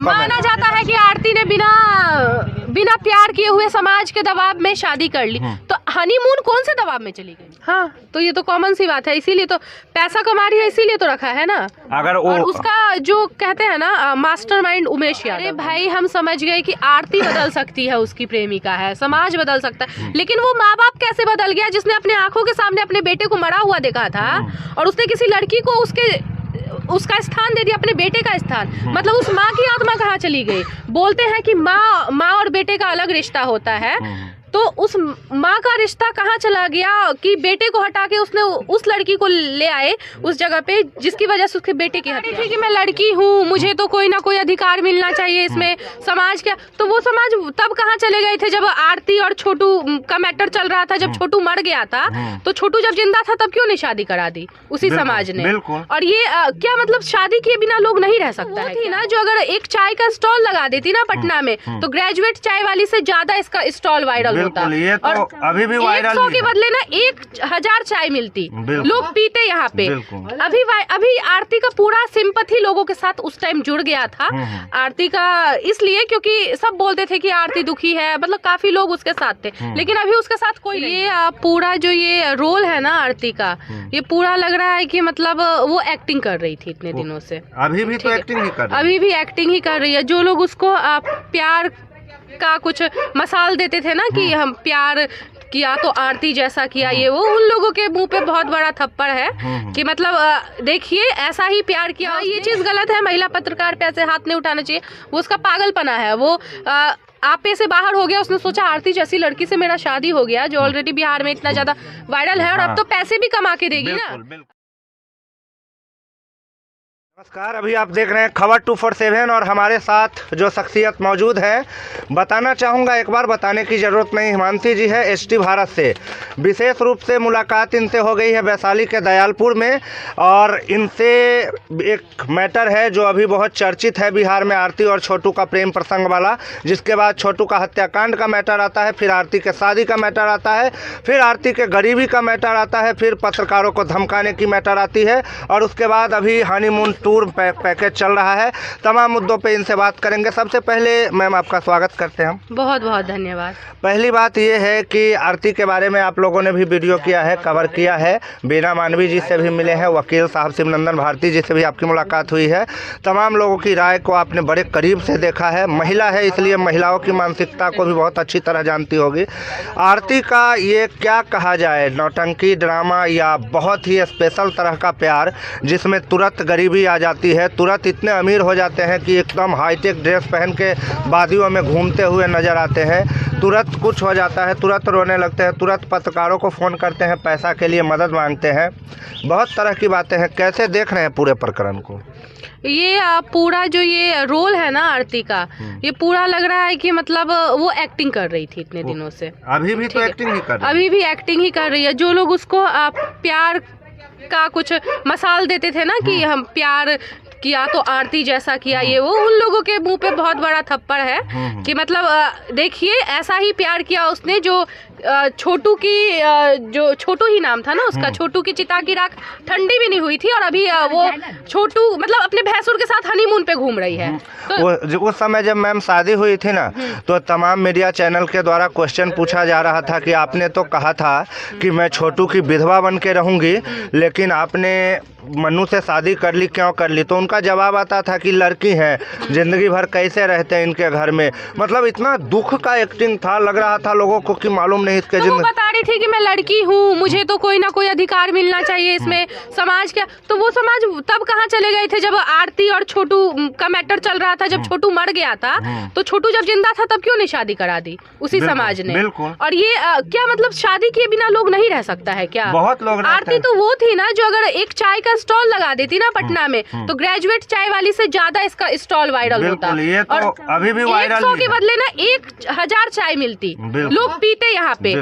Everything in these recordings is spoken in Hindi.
माना जाता है कि आरती ने बिना प्यार किए हुए समाज के दबाव में शादी कर ली, तो हनीमून कौन से दबाव में चली गई? हाँ, तो ये तो कॉमन सी बात है, इसीलिए तो पैसा कमा रही है, इसीलिए तो रखा है ना। अगर और उसका जो कहते हैं ना मास्टरमाइंड उमेश यादव। अरे भाई, हम समझ गए कि आरती बदल सकती है, उसकी प्रेमिका है, समाज बदल सकता है, लेकिन वो माँ बाप कैसे बदल गया जिसने अपने आंखों के सामने अपने बेटे को मरा हुआ देखा था और उसने किसी लड़की को उसका स्थान दे दिया, अपने बेटे का स्थान। मतलब उस माँ की आत्मा कहाँ चली गई? बोलते हैं कि माँ और बेटे का अलग रिश्ता होता है, तो उस माँ का रिश्ता कहाँ चला गया कि बेटे को हटा के उसने उस लड़की को ले आए उस जगह पे जिसकी वजह से उसके बेटे की हत्या। ठीक है, मैं लड़की हूँ, मुझे तो कोई ना कोई अधिकार मिलना चाहिए इसमें, समाज क्या, तो वो समाज तब कहाँ चले गए थे जब आरती और छोटू का मैटर चल रहा था, जब छोटू मर गया था, तो छोटू जब जिंदा था तब क्यों नहीं शादी करा दी उसी समाज ने? और ये क्या मतलब शादी किए बिना लोग नहीं रह सकता है थी ना? जो अगर एक चाय का स्टॉल लगा देती ना पटना में, तो ग्रेजुएट चाय वाली से ज्यादा इसका स्टॉल वायरल होता। ये तो और अभी भी वायरल 100 के बदले ना 1000 चाय मिलती, लोग पीते यहाँ पे। अभी आरती का पूरा सिंपैथी लोगों के साथ उस टाइम जुड़ गया था। आरती का इसलिए क्योंकि सब बोलते थे कि आरती दुखी है, मतलब काफी लोग उसके साथ थे, लेकिन अभी उसके साथ कोई नहीं। ये पूरा जो ये रोल है ना आरती का, ये पूरा लग रहा है कि मतलब वो एक्टिंग कर रही थी इतने दिनों से। अभी भी तो एक्टिंग ही कर रही है, अभी भी एक्टिंग ही कर रही है। जो लोग उसको प्यार का कुछ मसाल देते थे ना कि हम प्यार किया तो आरती जैसा किया, ये वो उन लोगों के मुंह पे बहुत बड़ा थप्पड़ है कि मतलब देखिए ऐसा ही प्यार किया। ये चीज गलत है, महिला पत्रकार पे ऐसे हाथ नहीं उठाना चाहिए, वो उसका पागलपना है। वो आपे से बाहर हो गया, उसने सोचा आरती जैसी लड़की से मेरा शादी हो गया जो ऑलरेडी बिहार में इतना ज्यादा वायरल है और अब तो पैसे भी कमा के देगी ना। नमस्कार, अभी आप देख रहे हैं खबर 247 और हमारे साथ जो शख्सियत मौजूद है, बताना चाहूँगा, एक बार बताने की ज़रूरत नहीं, हिमांशी जी है एसटी भारत से। विशेष रूप से मुलाकात इनसे हो गई है वैशाली के दयालपुर में, और इनसे एक मैटर है जो अभी बहुत चर्चित है बिहार में, आरती और छोटू का प्रेम प्रसंग वाला, जिसके बाद छोटू का हत्याकांड का मैटर आता है, फिर आरती के शादी का मैटर आता है, फिर आरती के गरीबी का मैटर आता है, फिर पत्रकारों को धमकाने की मैटर आती है, और उसके बाद अभी हनीमून टूर पैकेज चल रहा है। तमाम मुद्दों पे इनसे बात करेंगे। सबसे पहले मैम आपका स्वागत करते हैं हम। बहुत बहुत धन्यवाद। पहली बात ये है कि आरती के बारे में आप लोगों ने भी वीडियो किया है, कवर किया है, बीना मानवी जी से भी मिले हैं, वकील साहब शिवनंदन भारती जी से भी आपकी मुलाकात हुई है, तमाम लोगों की राय को आपने बड़े करीब से देखा है, महिला है इसलिए महिलाओं की मानसिकता को भी बहुत अच्छी तरह जानती होगी। आरती का ये क्या कहा जाए, नौटंकी ड्रामा या बहुत ही स्पेशल तरह का प्यार जिसमें तुरंत गरीबी आ जाती है, तुरंत इतने अमीर हो जाते हैं कि एकदम हाईटेक ड्रेस पहन के वादियों में घूमते हुए नजर आते हैं, तुरंत कुछ हो जाता है, तुरंत रोने लगते हैं, तुरंत पत्रकारों को फ़ोन करते हैं, पैसा के लिए मदद मांगते हैं, बहुत तरह की बातें हैं। कैसे देख रहे हैं पूरे प्रकरण को? ये पूरा जो ये रोल है ना आरती का, ये पूरा लग रहा है कि मतलब वो एक्टिंग कर रही थी इतने दिनों से। अभी भी तो एक्टिंग ही कर रही है, अभी भी एक्टिंग ही कर रही है। जो लोग उसको प्यार का कुछ मसाल देते थे ना कि हम प्यार किया तो आरती जैसा किया, ये वो उन लोगों के मुंह पे बहुत बड़ा थप्पड़ है कि मतलब देखिए ऐसा ही प्यार किया उसने जो छोटू की जो छोटू ही नाम था ना उसका, छोटू की चिता की राख ठंडी भी नहीं हुई थी और अभी वो छोटू मतलब अपने भैंसुर के साथ हनीमून पे घूम रही है। तो उस समय जब मैम शादी हुई थी ना, तो तमाम मीडिया चैनल के द्वारा क्वेश्चन पूछा जा रहा था कि आपने तो कहा था कि मैं छोटू की विधवा बन के रहूंगी, लेकिन आपने मन्नू से शादी कर ली, क्यों कर ली? तो उनका जवाब आता था कि लड़की है, जिंदगी भर कैसे रहते हैं इनके घर में। मतलब इतना दुख का एक्टिंग था, लग रहा था लोगों को कि मालूम नहीं इसके जिंदगी। तो बता रही थी कि मैं लड़की हूँ, मुझे तो कोई ना कोई अधिकार मिलना चाहिए इसमें, समाज क्या, तो वो समाज तब कहाँ चले गए थे जब आरती और छोटू का मैटर चल रहा था, जब छोटू मर गया था, तो छोटू जब जिंदा था तब क्यों नहीं शादी करा दी उसी समाज ने? और ये क्या मतलब शादी किए बिना लोग नहीं रह सकता है क्या? बहुत लोग। आरती तो वो थी ना जो अगर एक चाय का स्टॉल लगा देती ना पटना में, तो ग्रेजुएट चाय वाली से ज्यादा इसका स्टॉल वायरल होता। ये तो और अभी भी वायरल 100 के बदले ना 1000 चाय मिलती, लोग पीते यहाँ पे।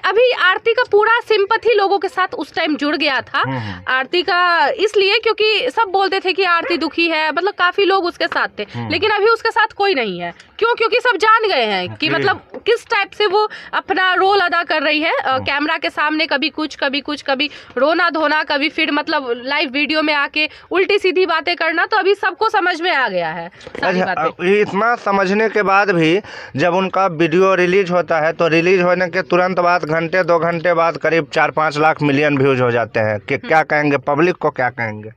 अभी आरती का पूरा सिंपैथी लोगों के साथ उस टाइम जुड़ गया था। आरती का इसलिए क्योंकि सब बोलते थे कि आरती दुखी है, मतलब काफी लोग उसके साथ थे, लेकिन अभी उसके साथ कोई नहीं है। क्यों? क्योंकि सब जान गए हैं कि मतलब किस टाइप से वो अपना रोल अदा कर रही है कैमरा के सामने, कभी कुछ कभी रोना धोना, कभी फिर मतलब लाइव वीडियो में आके उल्टी सीधी बातें करना, तो अभी सबको समझ में आ गया है सारी बातें। इतना समझने के बाद भी जब उनका वीडियो रिलीज होता है तो रिलीज होने के तुरंत बाद घंटे 2 घंटे बाद करीब 4-5 लाख मिलियन व्यूज हो जाते हैं कि क्या कहेंगे, पब्लिक को क्या कहेंगे?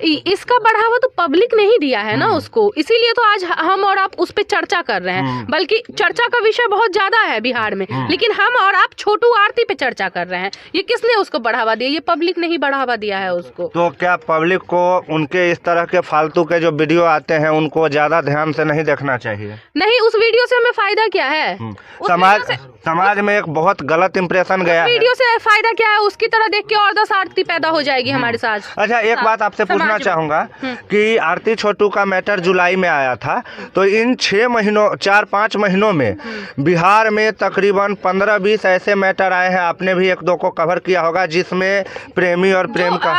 इसका बढ़ावा तो पब्लिक ने ही दिया है ना उसको, इसीलिए तो आज हम और आप उस पे चर्चा कर रहे हैं। बल्कि चर्चा का विषय बहुत ज्यादा है बिहार में, लेकिन हम और आप छोटू आरती पे चर्चा कर रहे हैं। ये किसने उसको बढ़ावा दिया? ये पब्लिक ने ही बढ़ावा दिया है उसको। तो क्या पब्लिक को उनके इस तरह के फालतू के जो वीडियो आते हैं उनको ज्यादा ध्यान से नहीं देखना चाहिए? नहीं, उस वीडियो से हमें फायदा क्या है? समाज में एक बहुत गलत इंप्रेशन गया है। वीडियो से फायदा क्या है? उसकी तरह देख के और 10 आरती पैदा हो जाएगी हमारे साथ। अच्छा, एक बात आपसे पूछना चाहूंगा कि आरती छोटू का मैटर जुलाई में आया था, तो इन 4-5 महीनों में बिहार में तकरीबन 15-20 ऐसे मैटर आए हैं, आपने भी 1-2 को कवर किया होगा, जिसमें प्रेमी और प्रेम का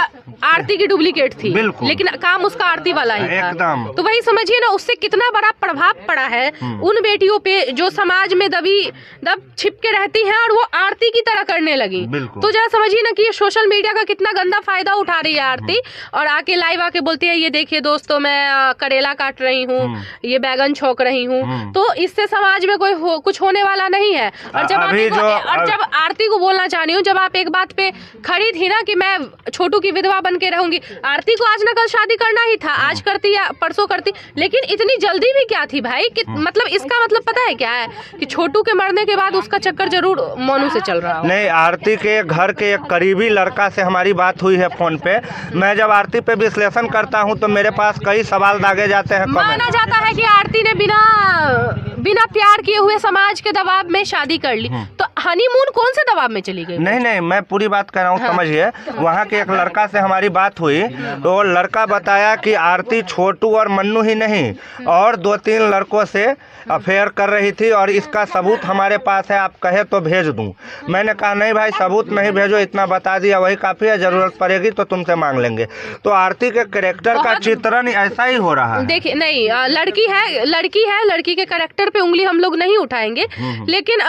आरती की डुप्लीकेट थी, लेकिन काम उसका आरती वाला ही था एकदम। तो वही समझिए ना, उससे कितना बड़ा प्रभाव पड़ा है उन बेटियों पे जो समाज में दब छिप के रहती हैं और वो आरती की तरह करने लगी। तो जरा समझिए ना कि ये सोशल मीडिया का कितना गंदा फायदा उठा रही है आरती, और आके लाइव आके बोलती है ये देखिए दोस्तों मैं करेला काट रही हूँ, ये बैगन छोक रही हूँ। तो इससे समाज में कुछ होने वाला नहीं है। और जब आरती को बोलना चाह रही हूँ, जब आप एक बात पे खड़ी थी ना कि मैं छोटू की विधवा बन के रहूंगी, आरती को आज न कल शादी करना ही था, आज करती या परसों करती, लेकिन इतनी जल्दी भी क्या थी भाई कि मतलब इसका मतलब पता है क्या है कि छोटू के मरने के बाद उसका चक्कर जरूर मोनू से चल रहा है। नहीं, आरती के घर के एक करीबी लड़का से हमारी बात हुई है फोन पे। मैं जब आरती पे विश्लेषण करता हूं तो मेरे पास कई सवाल दागे जाते हैं। माना जाता है कि आरती ने बिना प्यार किए हुए समाज के दबाव में शादी कर ली, तो हनीमून कौन से दबाव में चली गई? नहीं, मैं पूरी बात कर रहा हूँ, समझिए। वहाँ के एक लड़का से हमारी बात हुई तो लड़का बताया कि आरती छोटू और मन्नू ही नहीं और 2-3 लड़कों से अफेयर कर रही थी, और इसका सबूत हमारे पास है, आप कहे तो भेज दूं। मैंने कहा नहीं भाई, सबूत नहीं भेजो, इतना बता दिया वही काफ़ी है, ज़रूरत पड़ेगी तो तुमसे मांग लेंगे। तो आरती के कैरेक्टर का चित्रण ऐसा ही हो रहा है। देखिए, नहीं, लड़की के कैरेक्टर पे उंगली हम लोग नहीं उठाएंगे, लेकिन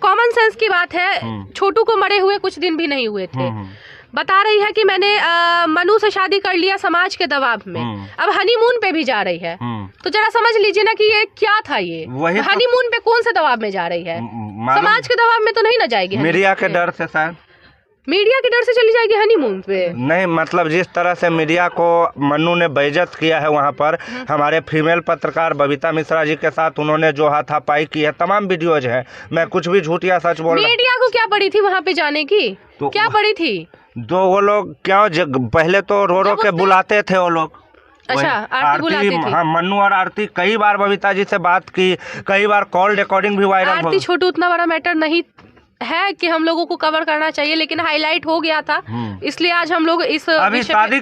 कॉमन सेंस की बात है, छोटू को मरे हुए कुछ दिन भी नहीं हुए थे। बता रही है कि मैंने मनु से शादी कर लिया समाज के दबाव में, अब हनीमून पे भी जा रही है। तो जरा समझ लीजिए ना कि ये क्या था, ये हनीमून पे कौन से दबाव में जा रही है? समाज के दबाव में तो नहीं ना जाएगी, मीडिया के डर से। शायद मीडिया के डर से चली जाएगी हनीमून पे? नहीं, मतलब जिस तरह से मीडिया को मन्नू ने बेइज्जत किया है वहाँ पर, हमारे फीमेल पत्रकार बबीता मिश्रा जी के साथ उन्होंने जो हाथापाई की है, तमाम वीडियोज हैं। मैं कुछ भी झूठ या सच बोल, मीडिया को क्या पड़ी थी वहाँ पे जाने की? तो क्या पड़ी थी? तो वो लोग क्या पहले तो रो के बुलाते थे वो लोग। अच्छा, आरती बुलाती थी। हाँ, मन्नू और आरती कई बार बबीता जी से बात की, कई बार कॉल रिकॉर्डिंग भी वायरल हो। आरती छोटू उतना बड़ा मैटर नहीं है कि हम लोगों को कवर करना चाहिए, लेकिन हाईलाइट हो गया था, इसलिए आज हम लोग इस अभी शादी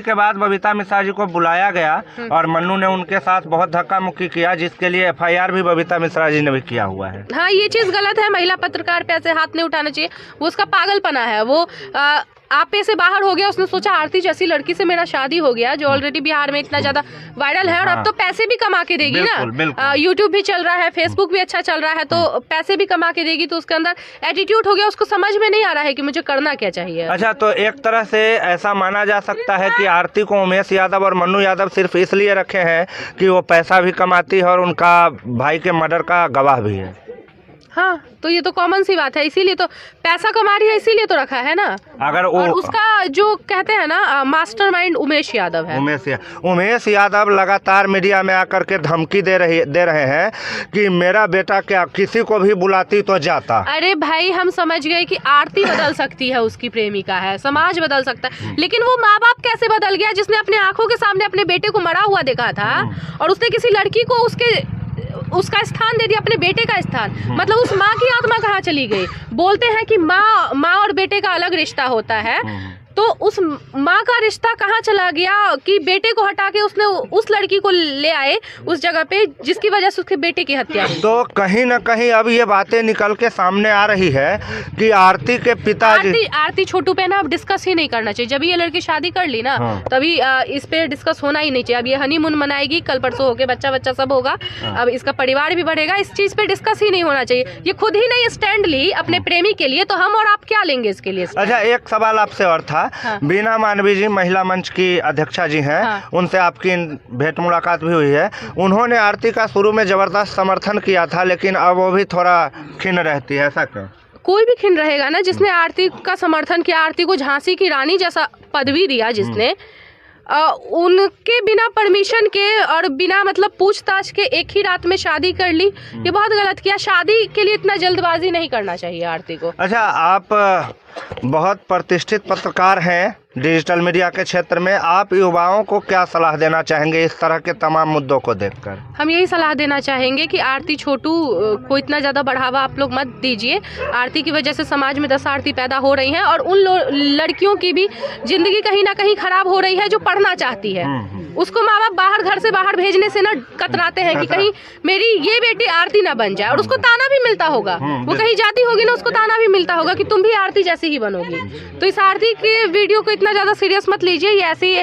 के बाद बबीता मिश्रा जी को बुलाया गया और मन्नू ने उनके साथ बहुत धक्का मुक्की किया, जिसके लिए FIR भी बबीता मिश्रा जी ने भी किया हुआ है। हाँ, ये चीज गलत है, महिला पत्रकार पे ऐसे हाथ नहीं उठाना चाहिए, वो उसका पागलपना है। वो आपे से बाहर हो गया, उसने सोचा आरती जैसी लड़की से मेरा शादी हो गया, जो ऑलरेडी बिहार में इतना ज्यादा वायरल है, और अब तो पैसे भी कमा के देगी ना। यूट्यूब भी चल रहा है, फेसबुक भी अच्छा चल रहा है, तो पैसे भी कमा के देगी, तो उसके अंदर एटीट्यूड हो गया, उसको समझ में नहीं आ रहा है कि मुझे करना क्या चाहिए। अच्छा, तो एक तरह से ऐसा माना जा सकता है कि आरती को उमेश यादव और मन्नू यादव सिर्फ इसलिए रखे हैं कि वो पैसा भी कमाती है और उनका भाई के मर्डर का गवाह भी है। हाँ, तो ये तो कॉमन सी बात है, इसीलिए तो पैसा कमा रही है, इसीलिए तो रखा है ना। अगर और उसका जो कहते हैं ना मास्टरमाइंड उमेश यादव है। उमेश यादव लगातार मीडिया में आकर के धमकी दे रहे हैं कि मेरा बेटा क्या किसी को भी बुलाती तो जाता। अरे भाई, हम समझ गए कि आरती बदल सकती है, उसकी प्रेमिका है, समाज बदल सकता है, लेकिन वो माँ बाप कैसे बदल गया जिसने अपने आंखों के सामने अपने बेटे को मरा हुआ देखा था, और उसने किसी लड़की को उसका स्थान दे दिया, अपने बेटे का स्थान। मतलब उस माँ की आत्मा कहाँ चली गई? बोलते हैं कि माँ और बेटे का अलग रिश्ता होता है, तो उस माँ का रिश्ता कहाँ चला गया कि बेटे को हटा के उसने उस लड़की को ले आए उस जगह पे जिसकी वजह से उसके बेटे की हत्या हुई। तो कहीं ना कहीं अब ये बातें निकल के सामने आ रही है कि आरती के पिताजी आरती छोटू पे ना अब डिस्कस ही नहीं करना चाहिए। जब ये लड़की शादी कर ली ना तभी इस पे डिस्कस होना ही नहीं चाहिए। अब ये हनीमून मनाएगी, कल परसों होके बच्चा बच्चा सब होगा, अब इसका परिवार भी बढ़ेगा, इस चीज पे डिस्कस ही नहीं होना चाहिए। ये खुद ही नहीं स्टैंड ली अपने प्रेमी के लिए, तो हम और आप क्या लेंगे इसके लिए? अच्छा, एक सवाल आपसे और था। बीना मानवी जी महिला मंच की अध्यक्षा जी हैं, उनसे आपकी भेंट मुलाकात भी हुई है। उन्होंने आरती का शुरू में जबरदस्त समर्थन किया था, लेकिन अब वो भी थोड़ा खिन्न रहती है, ऐसा क्यों? कोई भी खिन्न रहेगा ना जिसने आरती का समर्थन किया, आरती को झांसी की रानी जैसा पदवी दिया जिसने, उनके बिना परमिशन के और बिना मतलब पूछताछ के एक ही रात में शादी कर ली, ये बहुत गलत किया। शादी के लिए इतना जल्दबाजी नहीं करना चाहिए आरती को। अच्छा, आप बहुत प्रतिष्ठित पत्रकार हैं डिजिटल मीडिया के क्षेत्र में, आप युवाओं को क्या सलाह देना चाहेंगे इस तरह के तमाम मुद्दों को देखकर? हम यही सलाह देना चाहेंगे कि आरती छोटू को इतना ज़्यादा बढ़ावा आप लोग मत दीजिए। आरती की वजह से समाज में 10 आरती पैदा हो रही हैं और उन लड़कियों की भी ज़िंदगी कहीं ना कहीं ख़राब हो रही है जो पढ़ना चाहती है। उसको माँ बाप बाहर घर से बाहर भेजने से ना कतराते हैं कि कहीं मेरी ये बेटी आरती ना बन जाए, और उसको ताना भी मिलता होगा। वो कहीं जाती होगी ना, उसको ताना भी मिलता होगा कि तुम भी आरती जैसी ही बनोगी। तो इस आरती के वीडियो को इतना ज़्यादा सीरियस मत लीजिए। ये ऐसी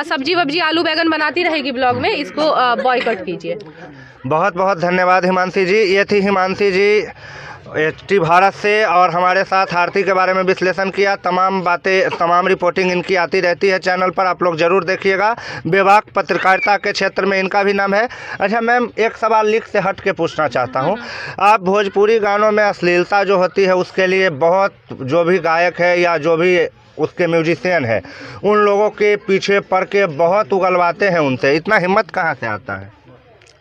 सब्जी वब्जी आलू बैगन बनाती रहेगी ब्लॉग में, इसको बॉयकॉट कीजिए। बहुत बहुत धन्यवाद हिमांशी जी। ये थी हिमांशी जी HT भारत से, और हमारे साथ आरती के बारे में विश्लेषण किया। तमाम बातें, तमाम रिपोर्टिंग इनकी आती रहती है चैनल पर, आप लोग ज़रूर देखिएगा। बेबाक पत्रकारिता के क्षेत्र में इनका भी नाम है। अच्छा मैम, एक सवाल लीक से हट के पूछना चाहता हूँ। आप भोजपुरी गानों में अश्लीलता जो होती है उसके लिए बहुत, जो भी गायक है या जो भी उसके म्यूजिशियन है, उन लोगों के पीछे पड़ के बहुत उगलवाते हैं उनसे, इतना हिम्मत कहाँ से आता है?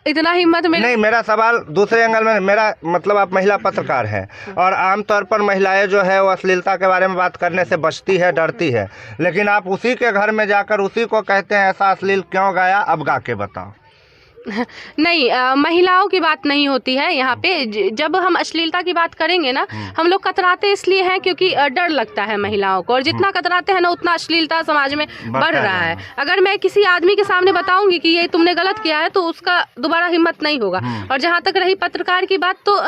इतना हिम्मत नहीं, मेरा सवाल दूसरे एंगल में, मेरा मतलब आप महिला पत्रकार हैं और आमतौर पर महिलाएं जो है वो अश्लीलता के बारे में बात करने से बचती है, डरती है, लेकिन आप उसी के घर में जाकर उसी को कहते हैं ऐसा अश्लील क्यों गाया, अब गा के बताओ। नहीं, महिलाओं की बात नहीं होती है यहाँ पे। जब हम अश्लीलता की बात करेंगे ना, हम लोग कतराते इसलिए हैं क्योंकि डर लगता है महिलाओं को, और जितना कतराते हैं ना उतना अश्लीलता समाज में बढ़ रहा है। अगर मैं किसी आदमी के सामने बताऊंगी कि ये तुमने गलत किया है तो उसका दोबारा हिम्मत नहीं होगा। और जहाँ तक रही पत्रकार की बात, तो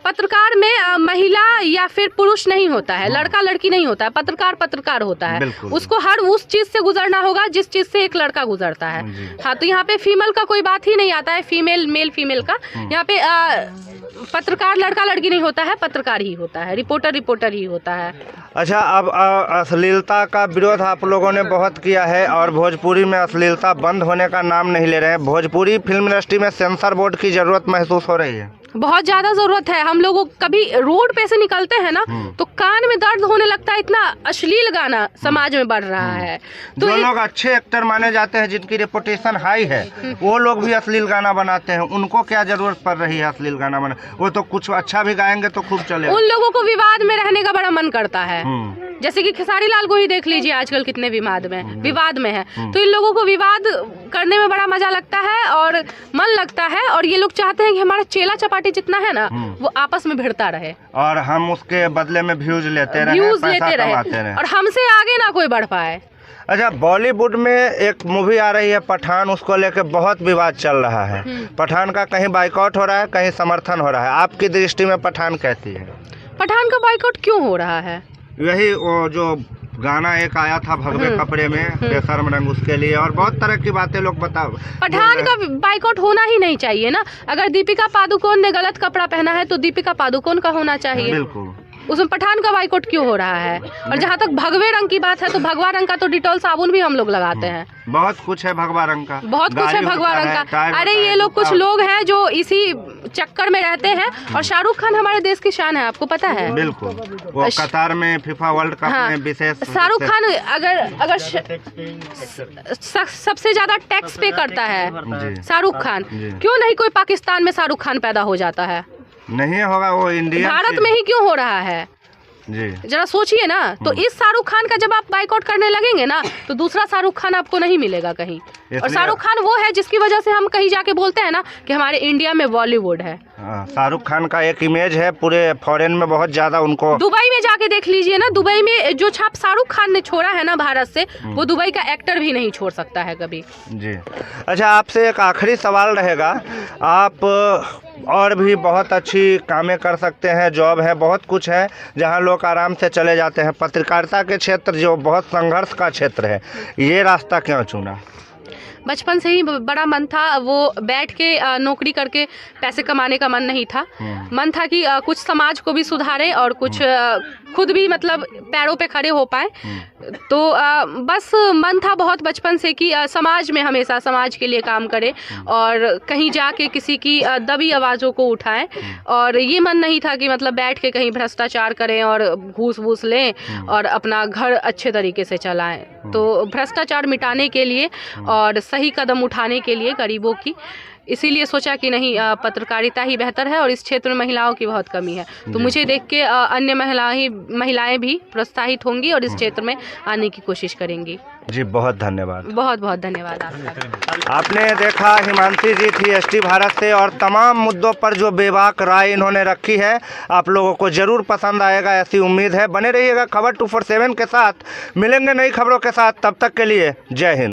पत्रकार में महिला या फिर पुरुष नहीं होता है, लड़का लड़की नहीं होता है, पत्रकार पत्रकार होता है। उसको हर उस चीज से गुजरना होगा जिस चीज से एक लड़का गुजरता है। हाँ, तो यहाँ पे फीमेल का कोई बात ही नहीं आता है, फीमेल मेल फीमेल का। यहाँ पे पत्रकार लड़का लड़की नहीं होता है, पत्रकार ही होता है, रिपोर्टर रिपोर्टर ही होता है। अच्छा, अब अश्लीलता का विरोध आप लोगों ने बहुत किया है और भोजपुरी में अश्लीलता बंद होने का नाम नहीं ले रहे हैं। भोजपुरी फिल्म इंडस्ट्री में सेंसर बोर्ड की जरूरत महसूस हो रही है? बहुत ज्यादा जरूरत है। हम लोगों कभी रोड पे से निकलते हैं ना तो कान में दर्द होने लगता है, इतना अश्लील गाना समाज में बढ़ रहा है। तो जो लोग अच्छे एक्टर माने जाते हैं, जिनकी रेपुटेशन हाई है, वो लोग भी अश्लील गाना बनाते हैं। उनको क्या जरूरत पड़ रही है अश्लील गाना बना? वो तो कुछ अच्छा भी गाएंगे तो खूब चलेगा। उन लोगों को विवाद में रहने का बड़ा मन करता है। जैसे कि खेसारी लाल को ही देख लीजिए, आजकल कितने विवाद में है। तो इन लोगों को विवाद करने में बड़ा मजा लगता है और मन लगता है, और ये लोग चाहते हैं कि हमारा चेला चपाटी जितना है ना वो आपस में भिड़ता रहे और हम उसके बदले में व्यूज लेते रहे, और हमसे आगे ना कोई बढ़ पाए। अच्छा, बॉलीवुड में एक मूवी आ रही है पठान, उसको लेकर बहुत विवाद चल रहा है। पठान का कहीं बाइकआउट हो रहा है, कहीं समर्थन हो रहा है। आपकी दृष्टि में पठान कैसी है? पठान का बाइकआउट क्यों हो रहा है? यही वो जो गाना एक आया था भगवे कपड़े में, बेशर्म रंग, उसके लिए, और बहुत तरह की बातें लोग बताओ। पठान का बाइकआउट होना ही नहीं चाहिए ना। अगर दीपिका पादुकोण ने गलत कपड़ा पहना है तो दीपिका पादुकोण का होना चाहिए। बिल्कुल। उसमें पठान का बाइकआउट क्यों हो रहा है? और जहाँ तक भगवे रंग की बात है तो भगवा रंग का तो डिटॉल साबुन भी हम लोग लगाते हैं। बहुत कुछ है भगवा रंग का, बहुत कुछ है भगवा रंग का। अरे ये लोग कुछ लोग हैं जो इसी चक्कर में रहते हैं। और शाहरुख खान हमारे देश की शान है, आपको पता है? बिल्कुल। वो कतार में फीफा वर्ल्ड कप में विशेष, शाहरुख खान अगर सबसे ज्यादा टैक्स पे करता है शाहरुख खान, क्यों नहीं कोई पाकिस्तान में शाहरुख खान पैदा हो जाता है? नहीं होगा, वो इंडिया भारत में ही क्यों हो रहा है? जी जरा सोचिए ना। तो इस शाहरुख खान का जब आप बाइकआउट करने लगेंगे ना तो दूसरा शाहरुख खान आपको नहीं मिलेगा कहीं। और शाहरुख खान वो है जिसकी वजह से हम कहीं जाके बोलते हैं ना कि हमारे इंडिया में बॉलीवुड है। हाँ, शाहरुख खान का एक इमेज है पूरे फॉरेन में बहुत ज़्यादा उनको। दुबई में जाके देख लीजिए ना, दुबई में जो छाप शाहरुख खान ने छोड़ा है ना भारत से, वो दुबई का एक्टर भी नहीं छोड़ सकता है कभी। जी अच्छा, आपसे एक आखिरी सवाल रहेगा। आप और भी बहुत अच्छी कामें कर सकते हैं, जॉब है, बहुत कुछ है जहां लोग आराम से चले जाते हैं। पत्रकारिता के क्षेत्र जो बहुत संघर्ष का क्षेत्र है, ये रास्ता क्यों चुना? बचपन से ही बड़ा मन था, वो बैठ के नौकरी करके पैसे कमाने का मन नहीं था। मन था कि कुछ समाज को भी सुधारे और कुछ खुद भी मतलब पैरों पे खड़े हो पाए। तो बस मन था बहुत बचपन से कि समाज में हमेशा समाज के लिए काम करें और कहीं जाके किसी की दबी आवाज़ों को उठाएं। और ये मन नहीं था कि मतलब बैठ के कहीं भ्रष्टाचार करें और घूस वूस लें और अपना घर अच्छे तरीके से चलाएं। तो भ्रष्टाचार मिटाने के लिए और सही कदम उठाने के लिए गरीबों की, इसीलिए सोचा कि नहीं पत्रकारिता ही बेहतर है और इस क्षेत्र में महिलाओं की बहुत कमी है। तो मुझे देख के अन्य महिलाएं भी प्रोत्साहित होंगी और इस क्षेत्र में आने की कोशिश करेंगी। जी बहुत धन्यवाद। बहुत बहुत धन्यवाद आपका। आपने देखा हिमांशी जी थी एसटी भारत से और तमाम मुद्दों पर जो बेबाक राय इन्होंने रखी है आप लोगों को ज़रूर पसंद आएगा, ऐसी उम्मीद है। बने रहिएगा खबर 247 के साथ, मिलेंगे नई खबरों के साथ। तब तक के लिए जय हिंद।